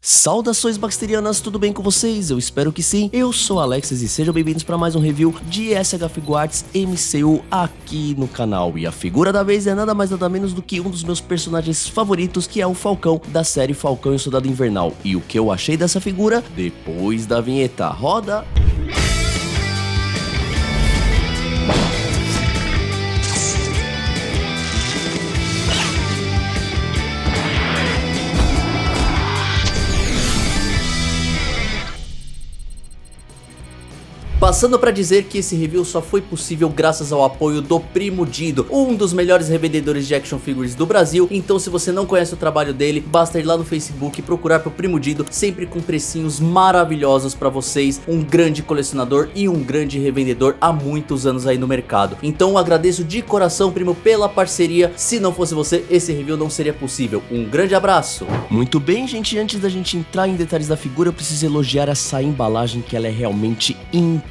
Saudações baxterianas, tudo bem com vocês? Eu espero que sim. Eu sou Alexis e sejam bem-vindos para mais um review de SH Figuarts MCU aqui no canal. E a figura da vez é nada mais nada menos do que um dos meus personagens favoritos, que é o Falcão da série Falcão e o Soldado Invernal. E o que eu achei dessa figura? Depois da vinheta. Roda! Passando pra dizer que esse review só foi possível graças ao apoio do Primo Dido, um dos melhores revendedores de action figures do Brasil. Então se você não conhece o trabalho dele, basta ir lá no Facebook e procurar pro Primo Dido, sempre com precinhos maravilhosos pra vocês. Um grande colecionador e um grande revendedor há muitos anos aí no mercado. Então eu agradeço de coração, primo, pela parceria. Se não fosse você, esse review não seria possível. Um grande abraço. Muito bem, gente, antes da gente entrar em detalhes da figura, eu preciso elogiar essa embalagem, que ela é realmente incrível.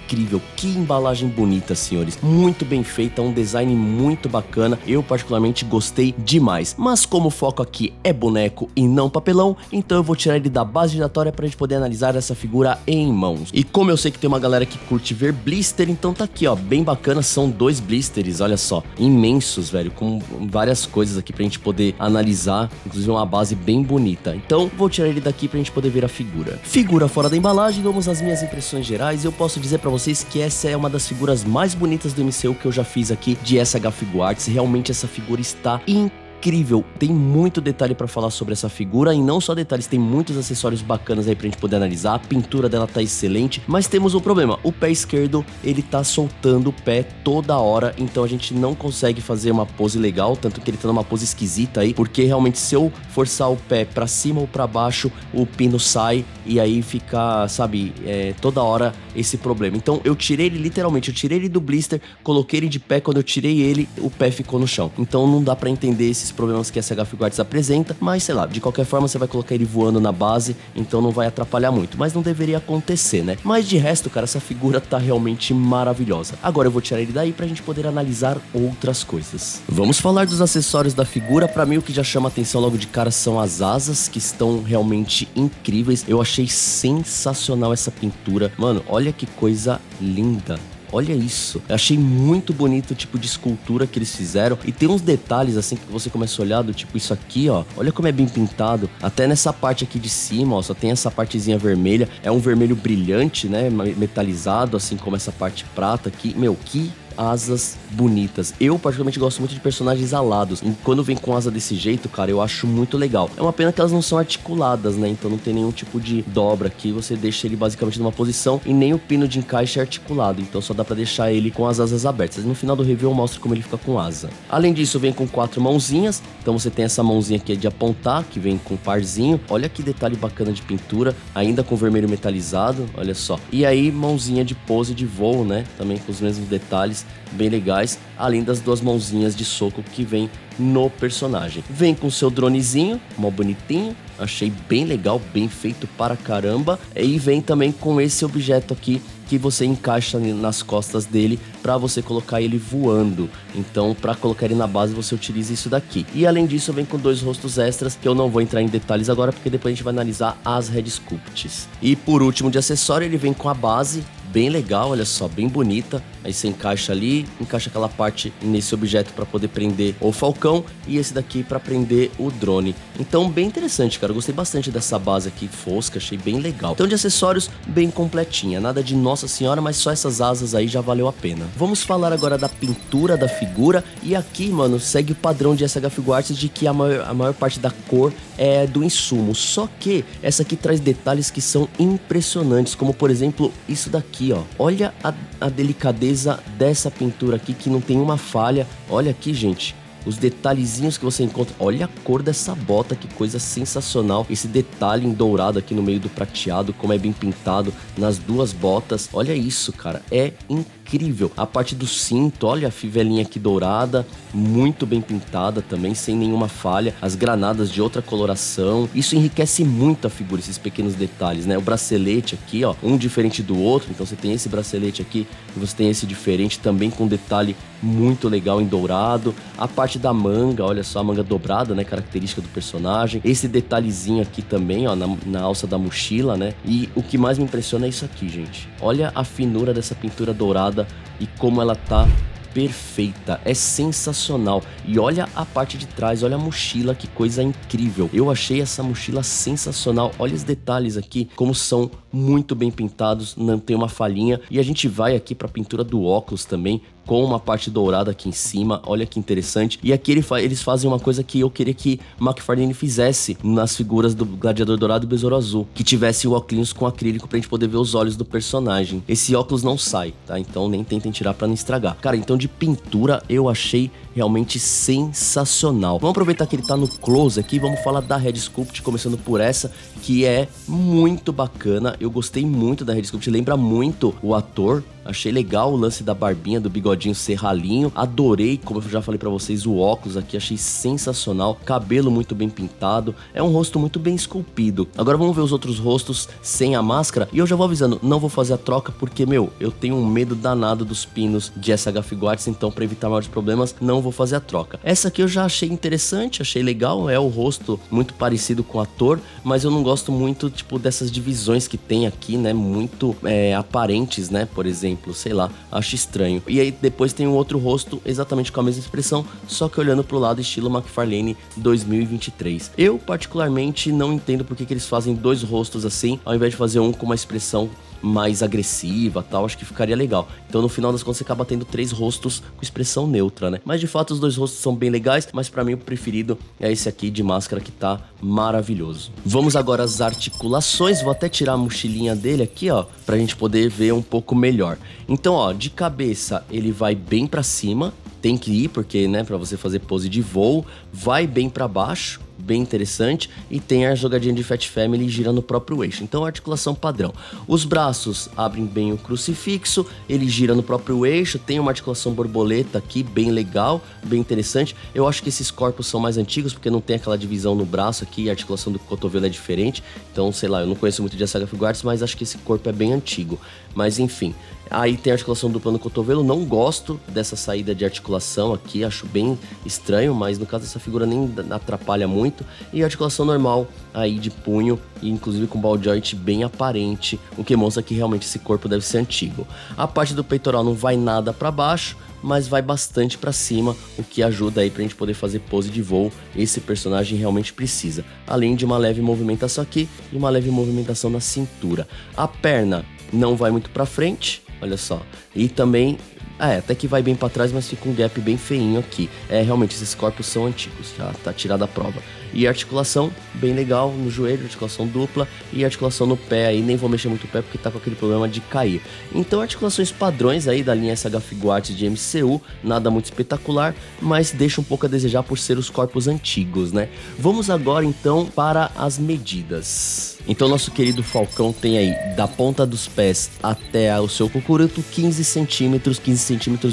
Que embalagem bonita, senhores, muito bem feita, um design muito bacana, eu particularmente gostei demais. Mas como o foco aqui é boneco e não papelão, então eu vou tirar ele da base giratória pra gente poder analisar essa figura em mãos. E como eu sei que tem uma galera que curte ver blister, então tá aqui, ó, bem bacana, são dois blisters, olha só, imensos, velho, com várias coisas aqui pra gente poder analisar, inclusive uma base bem bonita. Então vou tirar ele daqui pra gente poder ver a figura. Figura fora da embalagem, vamos às minhas impressões gerais. Eu posso dizer pra vocês que essa é uma das figuras mais bonitas do MCU que eu já fiz aqui de SH Figuarts. Realmente essa figura está incrível, tem muito detalhe pra falar sobre essa figura, e não só detalhes, tem muitos acessórios bacanas aí pra gente poder analisar. A pintura dela tá excelente, mas temos um problema: o pé esquerdo, ele tá soltando o pé toda hora, então a gente não consegue fazer uma pose legal, tanto que ele tá numa pose esquisita aí, porque realmente se eu forçar o pé pra cima ou pra baixo, o pino sai, e aí fica, sabe, toda hora esse problema. Então eu tirei ele, literalmente, eu tirei ele do blister, coloquei ele de pé, quando eu tirei ele, o pé ficou no chão. Então não dá pra entender esses problemas que a SH Figuarts apresenta, mas sei lá, de qualquer forma você vai colocar ele voando na base, então não vai atrapalhar muito, mas não deveria acontecer, né? Mas de resto, cara, essa figura tá realmente maravilhosa. Agora eu vou tirar ele daí pra gente poder analisar outras coisas. Vamos falar dos acessórios da figura. Pra mim o que já chama atenção logo de cara são as asas, que estão realmente incríveis. Eu achei sensacional essa pintura, mano, olha que coisa linda. Olha isso, eu achei muito bonito o tipo de escultura que eles fizeram. E tem uns detalhes assim que você começa a olhar, do tipo isso aqui, ó. Olha como é bem pintado. Até nessa parte aqui de cima, ó, só tem essa partezinha vermelha. É um vermelho brilhante, né, metalizado, assim como essa parte prata aqui. Meu, que asas bonitas. Eu particularmente gosto muito de personagens alados, e quando vem com asa desse jeito, cara, eu acho muito legal. É uma pena que elas não são articuladas, né, então não tem nenhum tipo de dobra aqui, você deixa ele basicamente numa posição, e nem o pino de encaixe é articulado, então só dá pra deixar ele com as asas abertas. No final do review eu mostro como ele fica com asa. Além disso, vem com 4 mãozinhas, então você tem essa mãozinha aqui de apontar, que vem com um parzinho. Olha que detalhe bacana de pintura, ainda com vermelho metalizado, olha só. E aí, mãozinha de pose de voo, né, também com os mesmos detalhes bem legais, além das duas mãozinhas de soco que vem no personagem. Vem com seu dronezinho, mó bonitinho, achei bem legal, bem feito para caramba. E vem também com esse objeto aqui que você encaixa nas costas dele para você colocar ele voando. Então, para colocar ele na base, você utiliza isso daqui. E além disso, vem com 2 rostos extras, que eu não vou entrar em detalhes agora, porque depois a gente vai analisar as Red Sculpts. E por último de acessório, ele vem com a base, bem legal, olha só, bem bonita. Aí você encaixa ali, encaixa aquela parte nesse objeto para poder prender o Falcão, e esse daqui para prender o drone. Então bem interessante, cara, eu gostei bastante dessa base aqui fosca, achei bem legal. Então de acessórios, bem completinha, nada de nossa senhora, mas só essas asas aí já valeu a pena. Vamos falar agora da pintura da figura, e aqui, mano, segue o padrão de SH Figuarts de que a maior parte da cor é do insumo, só que essa aqui traz detalhes que são impressionantes, como por exemplo isso daqui, ó. Olha a delicadeza dessa pintura aqui, que não tem uma falha. Olha aqui, gente, os detalhezinhos que você encontra. Olha a cor dessa bota, que coisa sensacional. Esse detalhe em dourado aqui no meio do prateado, como é bem pintado nas duas botas. Olha isso, cara, é incrível. incrível. A parte do cinto, olha a fivelinha aqui dourada, muito bem pintada também, sem nenhuma falha. As granadas de outra coloração, isso enriquece muito a figura, esses pequenos detalhes, né? O bracelete aqui, ó, um diferente do outro, então você tem esse bracelete aqui e você tem esse diferente também com detalhe muito legal em dourado. A parte da manga, olha só a manga dobrada, né, característica do personagem. Esse detalhezinho aqui também, ó, na alça da mochila, né? E o que mais me impressiona é isso aqui, gente. Olha a finura dessa pintura dourada e como ela tá perfeita, é sensacional. E olha a parte de trás, olha a mochila, que coisa incrível. Eu achei essa mochila sensacional. Olha os detalhes aqui, como são muito bem pintados, não tem uma falhinha. E a gente vai aqui para a pintura do óculos também, com uma parte dourada aqui em cima, olha que interessante. E aqui eles fazem uma coisa que eu queria que McFarlane fizesse nas figuras do Gladiador Dourado e Besouro Azul, que tivesse o óculos com acrílico pra gente poder ver os olhos do personagem. Esse óculos não sai, tá? Então nem tentem tirar pra não estragar. Cara, então de pintura eu achei realmente sensacional. Vamos aproveitar que ele tá no close aqui, vamos falar da Red Sculpt, começando por essa, que é muito bacana. Eu gostei muito da Red Sculpt, lembra muito o ator. Achei legal o lance da barbinha, do bigodinho serralinho. Adorei, como eu já falei pra vocês, o óculos aqui. Achei sensacional. Cabelo muito bem pintado. É um rosto muito bem esculpido. Agora vamos ver os outros rostos sem a máscara. E eu já vou avisando, não vou fazer a troca porque, meu, eu tenho um medo danado dos pinos de SH Figuarts. Então, pra evitar maiores problemas, não vou fazer a troca. Essa aqui eu já achei interessante, achei legal. É o rosto muito parecido com o ator, mas eu não gosto muito, tipo, dessas divisões que tem aqui, né? Muito aparentes, né? Por exemplo, sei lá, acho estranho. E aí depois tem um outro rosto exatamente com a mesma expressão, só que olhando pro lado estilo McFarlane 2023. Eu particularmente não entendo porque que eles fazem dois rostos assim, ao invés de fazer um com uma expressão mais agressiva, tal, acho que ficaria legal. Então no final das contas você acaba tendo três rostos com expressão neutra, né? Mas de fato os dois rostos são bem legais, mas pra mim o preferido é esse aqui de máscara, que tá maravilhoso. Vamos agora às articulações, vou até tirar a mochilinha dele aqui, ó, pra gente poder ver um pouco melhor. Então, ó, de cabeça ele vai bem pra cima, tem que ir porque, né, pra você fazer pose de voo, vai bem pra baixo, bem interessante, e tem a jogadinha de Fat Family gira no próprio eixo, então articulação padrão. Os braços abrem bem o crucifixo, ele gira no próprio eixo, tem uma articulação borboleta aqui, bem legal, bem interessante. Eu acho que esses corpos são mais antigos, porque não tem aquela divisão no braço aqui, a articulação do cotovelo é diferente, então sei lá, eu não conheço muito de SH Figuarts, mas acho que esse corpo é bem antigo, mas enfim. Aí tem a articulação dupla no cotovelo, não gosto dessa saída de articulação aqui, acho bem estranho, mas no caso dessa figura nem atrapalha muito. E a articulação normal aí de punho, e inclusive com ball joint bem aparente, o que mostra que realmente esse corpo deve ser antigo. A parte do peitoral não vai nada para baixo, mas vai bastante para cima, o que ajuda aí pra gente poder fazer pose de voo. Esse personagem realmente precisa, além de uma leve movimentação aqui e uma leve movimentação na cintura. A perna não vai muito para frente, olha só, e também até que vai bem para trás, mas fica um gap bem feinho aqui. Realmente esses corpos são antigos, já tá tirada a prova. E articulação bem legal no joelho, articulação dupla, e articulação no pé aí, nem vou mexer muito o pé porque tá com aquele problema de cair. Então articulações padrões aí da linha SH Figuarts de MCU, nada muito espetacular, mas deixa um pouco a desejar por ser os corpos antigos, né? Vamos agora então para as medidas. Então nosso querido Falcão tem aí, da ponta dos pés até o seu cucuruto, 15 centímetros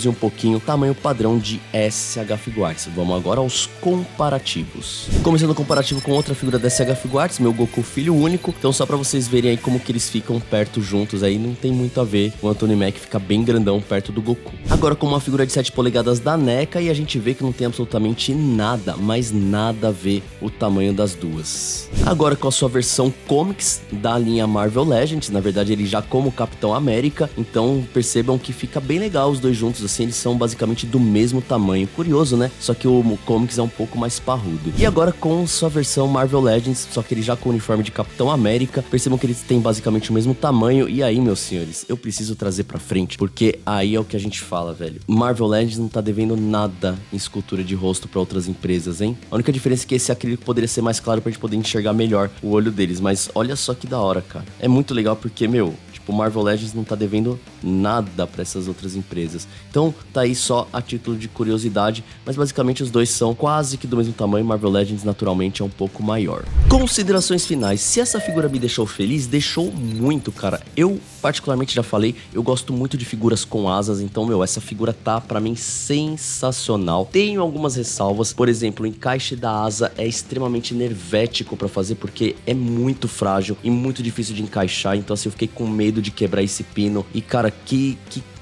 e um pouquinho, tamanho padrão de SH Figuarts. Vamos agora aos comparativos. Começando o comparativo com outra figura da SH Figuarts, meu Goku filho único. Então só pra vocês verem aí como que eles ficam perto juntos aí, não tem muito a ver. O Anthony Mack fica bem grandão perto do Goku. Agora com uma figura de 7 polegadas da NECA, e a gente vê que não tem absolutamente nada, mas nada a ver o tamanho das duas. Agora com a sua versão comics da linha Marvel Legends, na verdade ele já como Capitão América, então percebam que fica bem legal os dois juntos, assim, eles são basicamente do mesmo tamanho. Curioso, né? Só que o comics é um pouco mais parrudo. E agora com sua versão Marvel Legends, só que ele já com o uniforme de Capitão América, percebam que eles têm basicamente o mesmo tamanho. E aí, meus senhores, eu preciso trazer pra frente, porque aí é o que a gente fala, velho. Marvel Legends não tá devendo nada em escultura de rosto pra outras empresas, hein? A única diferença é que esse acrílico poderia ser mais claro pra gente poder enxergar melhor o olho deles, mas olha só que da hora, cara. É muito legal porque, meu, o Marvel Legends não tá devendo nada para essas outras empresas. Então tá aí só a título de curiosidade, mas basicamente os dois são quase que do mesmo tamanho. Marvel Legends naturalmente é um pouco maior. Considerações finais. Se essa figura me deixou feliz, deixou muito, cara. Eu particularmente já falei, eu gosto muito de figuras com asas, então, meu, essa figura tá pra mim sensacional. Tenho algumas ressalvas, por exemplo, o encaixe da asa é extremamente enervético pra fazer, porque é muito frágil e muito difícil de encaixar, então assim, eu fiquei com medo de quebrar esse pino. E cara, que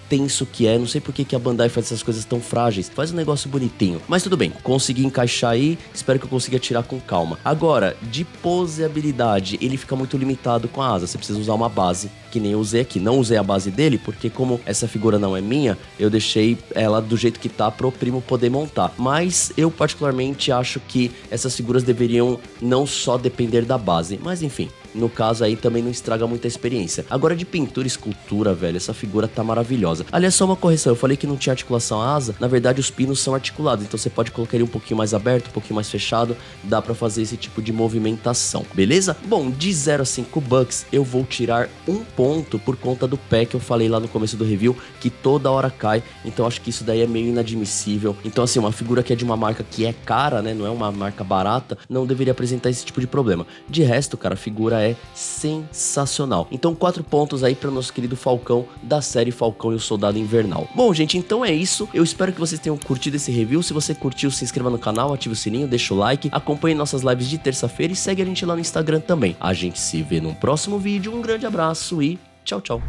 tenso que é, não sei por que a Bandai faz essas coisas tão frágeis, faz um negócio bonitinho, mas tudo bem, consegui encaixar aí, espero que eu consiga tirar com calma. Agora, de poseabilidade, ele fica muito limitado com a asa, você precisa usar uma base, que nem eu usei aqui, não usei a base dele, porque como essa figura não é minha, eu deixei ela do jeito que tá pro primo poder montar, mas eu particularmente acho que essas figuras deveriam não só depender da base, mas enfim, no caso aí também não estraga muita experiência. Agora de pintura e escultura, velho, essa figura tá maravilhosa. Aliás, só uma correção, eu falei que não tinha articulação asa, na verdade os pinos são articulados, então você pode colocar ele um pouquinho mais aberto, um pouquinho mais fechado, dá pra fazer esse tipo de movimentação, beleza? Bom, de 0 a 5 bucks, eu vou tirar 1 ponto por conta do pé que eu falei lá no começo do review, que toda hora cai, então acho que isso daí é meio inadmissível. Então assim, uma figura que é de uma marca que é cara, né, não é uma marca barata, não deveria apresentar esse tipo de problema. De resto, cara, a figura é sensacional. Então 4 pontos aí para o nosso querido Falcão da série Falcão e o Soldado Invernal. Bom, gente, então é isso. Eu espero que vocês tenham curtido esse review. Se você curtiu, se inscreva no canal, ative o sininho, deixa o like, acompanhe nossas lives de terça-feira e segue a gente lá no Instagram também. A gente se vê no próximo vídeo. Um grande abraço e tchau, tchau.